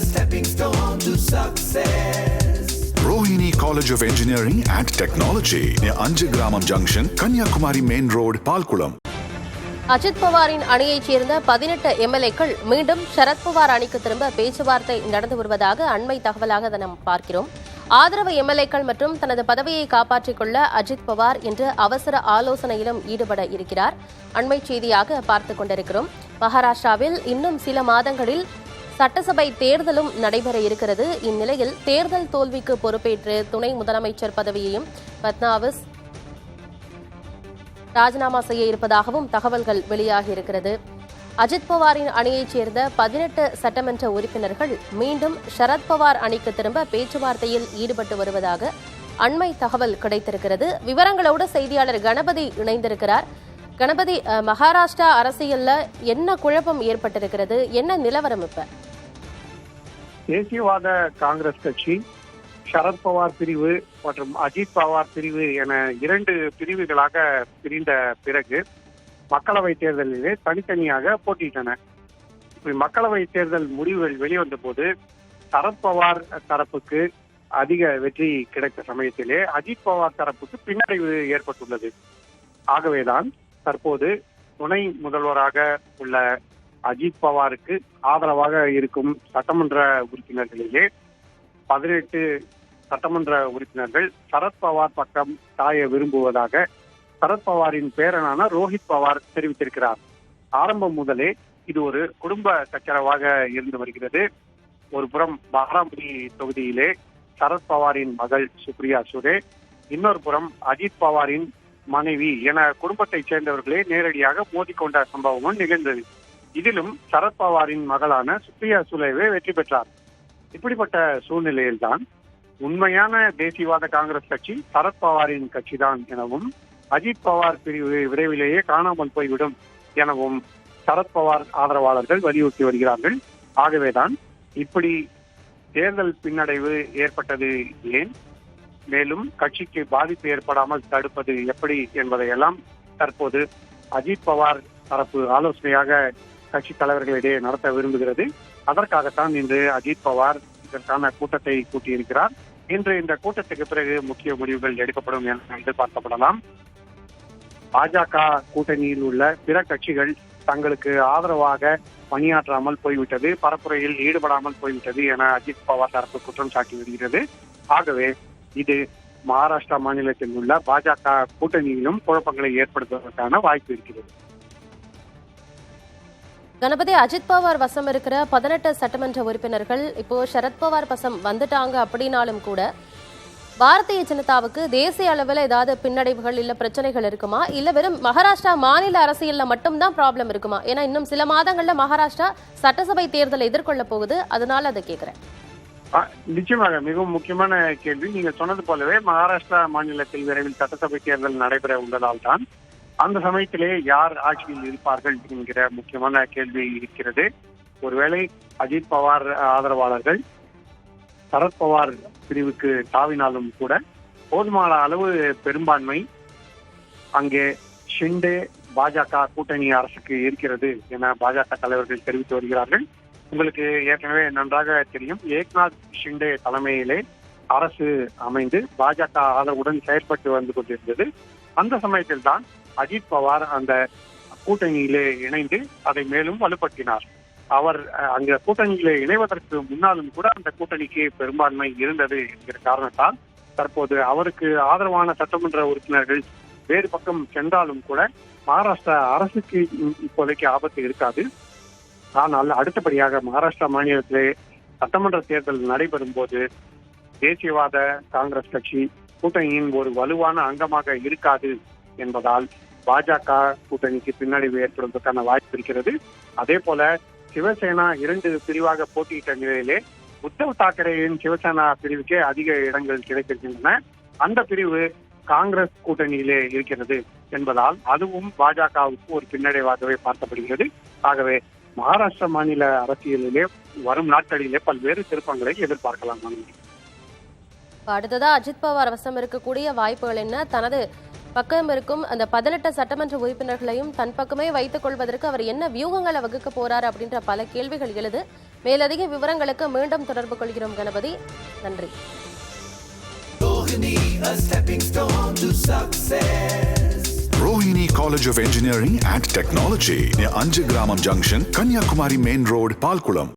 stepping stone to success. Rohini College of Engineering and Technology near Anjagramam Junction, Kanyakumari Main Road, Palkulam. Ajith பவாரின் அணியைச் சேர்ந்த 18 எம்எல்ஏக்கள் மீண்டும் சரத்பவார் அணிக்கு திரும்ப பேச்சுவார்த்தை நடந்து வருவதாக அண்மை தகவலாக நாம் பார்க்கிறோம். ஆதரவு எம்எல்ஏக்கள் மற்றும் தனது பதவியை காப்பாற்றிக் கொள்ள அஜித் பவார் இன்று அவசர ஆலோசனையிலும் ஈடுபட இருக்கிறார். அண்மை செய்தியாக பார்த்துக் கொண்டிருக்கிறோம். மகாராஷ்டிராவில் இன்னும் சில மாதங்களில் சட்டசபை தேர்தலும் நடைபெற இருக்கிறது. இந்நிலையில் தேர்தல் தோல்விக்கு பொறுப்பேற்று துணை முதலமைச்சர் பதவியையும் பட்னாவிஸ் ராஜினாமா செய்ய இருப்பதாகவும் தகவல்கள் வெளியாகியிருக்கிறது. அஜித் பவாரின் அணியைச் சேர்ந்த 18 சட்டமன்ற உறுப்பினர்கள் மீண்டும் சரத்பவார் அணிக்கு திரும்ப பேச்சுவார்த்தையில் ஈடுபட்டு வருவதாக அண்மை தகவல் கிடைத்திருக்கிறது. விவரங்களோடு செய்தியாளர் கணபதி இணைந்திருக்கிறார். கணபதி, மகாராஷ்டிரா அரசியல்ல என்ன குழப்பம் ஏற்பட்டிருக்கிறது? என்ன நிலவரம் இப்ப? தேசியவாத காங்கிரஸ் கட்சி சரத்பவார் பிரிவு மற்றும் அஜித் பவார் பிரிவு என 2 பிரிவுகளாக பிரிந்த பிறகு மக்களவை தேர்தலிலே தனித்தனியாக போட்டியிட்டன. மக்களவை தேர்தல் முடிவுகள் வெளிவந்த போது சரத்பவார் தரப்புக்கு அதிக வெற்றி கிடைத்த சமயத்திலே அஜித் பவார் தரப்புக்கு பின்னடைவு ஏற்பட்டுள்ளது. ஆகவேதான் தற்போது துணை முதல்வராக உள்ள அஜித் பவாருக்கு ஆதரவாக இருக்கும் சட்டமன்ற உறுப்பினர்களிலே 18 சட்டமன்ற உறுப்பினர்கள் சரத்பவார் பக்கம் சாய விரும்புவதாக சரத்பவாரின் பேரனான ரோஹித் பவார் தெரிவித்திருக்கிறார். ஆரம்பம் முதலே இது ஒரு குடும்ப சச்சரவாக இருந்து வருகிறது. ஒரு புறம் பாராமுடி தொகுதியிலே சரத்பவாரின் மகள் சுப்ரியா சுரே, இன்னொரு புறம் அஜித் பவாரின் மனைவி என குடும்பத்தைச் சேர்ந்தவர்களே நேரடியாக மோதிக்கொண்ட சம்பவமும் நிகழ்ந்தது. இதிலும் சரத்பவாரின் மகளான சுப்ரியா சுலேவே வெற்றி பெற்றார். இப்படிப்பட்ட சூழ்நிலையில்தான் உண்மையான தேசியவாத காங்கிரஸ் கட்சி சரத்பவாரின் கட்சிதான் எனவும் அஜித் பவார் பிரிவு விரைவிலேயே காணாமல் போய்விடும் எனவும் சரத்பவார் ஆதரவாளர்கள் வலியுறுத்தி வருகிறார்கள். ஆகவேதான் இப்படி தேர்தல் பின்னடைவு ஏற்பட்டது ஏன், மேலும் கட்சிக்கு பாதிப்பு ஏற்படாமல் தடுப்பது எப்படி என்பதையெல்லாம் தற்போது அஜித் பவார் தரப்பு ஆலோசனையாக கட்சி தலைவர்களிடையே நடத்த விரும்புகிறது. அதற்காகத்தான் இன்று அஜித் பவார் இதற்கான கூட்டத்தை கூட்டியிருக்கிறார். இன்று இந்த கூட்டத்துக்கு பிறகு முக்கிய முடிவுகள் எடுக்கப்படும் என எதிர்பார்க்கப்படலாம். பாஜக கூட்டணியில் உள்ள பிற கட்சிகள் தங்களுக்கு ஆதரவாக பணியாற்றாமல் போய்விட்டது, பரப்புரையில் ஈடுபடாமல் போய்விட்டது என அஜித் பவார் தரப்பு குற்றம் சாட்டி வருகிறது. ஆகவே இது மகாராஷ்டிரா மாநிலத்தில் உள்ள பாஜக கூட்டணியிலும் குழப்பங்களை ஏற்படுத்துவதற்கான வாய்ப்பு இருக்கிறது. கணபதி, அஜித் பவார் வசம் இருக்கிற 18 சட்டமன்ற உறுப்பினர்கள் இப்போ சரத்பவார் வசம் வந்துட்டாங்க அப்படின்னாலும் கூட பாரதிய ஜனதாவுக்கு தேசிய அளவில் ஏதாவது பின்னடைவுகள் இல்ல பிரச்சனைகள் இருக்குமா, இல்ல வெறும் மகாராஷ்டிரா மாநில அரசியல்ல மட்டும்தான் ப்ராப்ளம் இருக்குமா? ஏன்னா இன்னும் சில மாதங்கள்ல மகாராஷ்டிரா சட்டசபை தேர்தலை எதிர்கொள்ள போகுது, அதனால அதை கேட்கிறேன். நிச்சயமாக மிகவும் முக்கியமான கேள்வி. நீங்க சொன்னது போலவே மகாராஷ்டிரா மாநிலத்தில் விரைவில் சட்டசபை தேர்தல் நடைபெற உள்ளதால் தான் அந்த சமயத்திலே யார் ஆட்சியில் இருப்பார்கள் என்கிற முக்கியமான கேள்வி இருக்கிறது. ஒருவேளை அஜித் பவார் ஆதரவாளர்கள் சரத்பவார் பிரிவுக்கு தாவினாலும் கூட போதுமான அளவு பெரும்பான்மை அங்கே ஷிண்டே பாஜக கூட்டணி அரசுக்கு இருக்கிறது என பாஜக தலைவர்கள் தெரிவித்து வருகிறார்கள். உங்களுக்கு ஏற்கனவே நன்றாக தெரியும், ஏக்நாத் ஷிண்டே தலைமையிலே அரசு அமைந்து பாஜக ஆதரவுடன் செயல்பட்டு வந்து கொண்டிருந்தது. அந்த சமயத்தில் தான் அஜித் பவார் அந்த கூட்டணியிலே இணைந்து அதை மேலும் வலுப்படுத்தினார். அவர் அங்க கூட்டணியிலே இணைவதற்கு முன்னாலும் கூட அந்த கூட்டணிக்கு பெரும்பான்மை இருந்தது என்கிற காரணத்தால் தற்போது அவருக்கு ஆதரவான சட்டமன்ற உறுப்பினர்கள் வேறு பக்கம் சென்றாலும் கூட மகாராஷ்டிரா அரசுக்கு இப்போதைக்கு ஆபத்து இருக்காது. ஆனால் அடுத்தபடியாக மகாராஷ்டிரா மாநிலத்திலே சட்டமன்ற தேர்தல் நடைபெறும் போது தேசியவாத காங்கிரஸ் கட்சி கூட்டணியின் ஒரு வலுவான அங்கமாக இருக்காது என்பதால் பாஜக கூட்டணிக்கு பின்னடைவு ஏற்படுவதற்கான வாய்ப்பு இருக்கிறது. அதே போல சிவசேனா 2 பிரிவாக போட்டியிட்ட நிலையிலே உத்தவ் தாக்கரேயின் சிவசேனா பிரிவுக்கே அதிக இடங்கள் கிடைத்திருக்கின்றன. அந்த பிரிவு காங்கிரஸ் கூட்டணியிலே இருக்கிறது என்பதால் அதுவும் பாஜகவுக்கு ஒரு பின்னடைவாகவே பார்க்கப்படுகிறது. ஆகவே மகாராஷ்டிரா மாநில அரசியலிலே வரும் நாட்களிலே பல்வேறு திருப்பங்களை எதிர்பார்க்கலாம். அடுத்ததா அஜித் பவார் வசம் இருக்கக்கூடிய வாய்ப்புகள் என்ன? தனது பக்கம் இருக்கும் அந்த 18 சட்டமன்ற உறுப்பினர்களையும் தன் பக்கமே வைத்துக் கொள்வதற்கு அவர் என்ன வியூகங்களை வகுக்க போறாரு அப்படின்ற பல கேள்விகள் எழுது. மேலதிக விவரங்களுக்கு மீண்டும் தொடர்பு கொள்கிறோம் கணபதி. நன்றி. Rohini, a stepping stone to success. Rohini College of Engineering and Technology near Anjagramam Junction, Kanyakumari Main Road, Palkulam.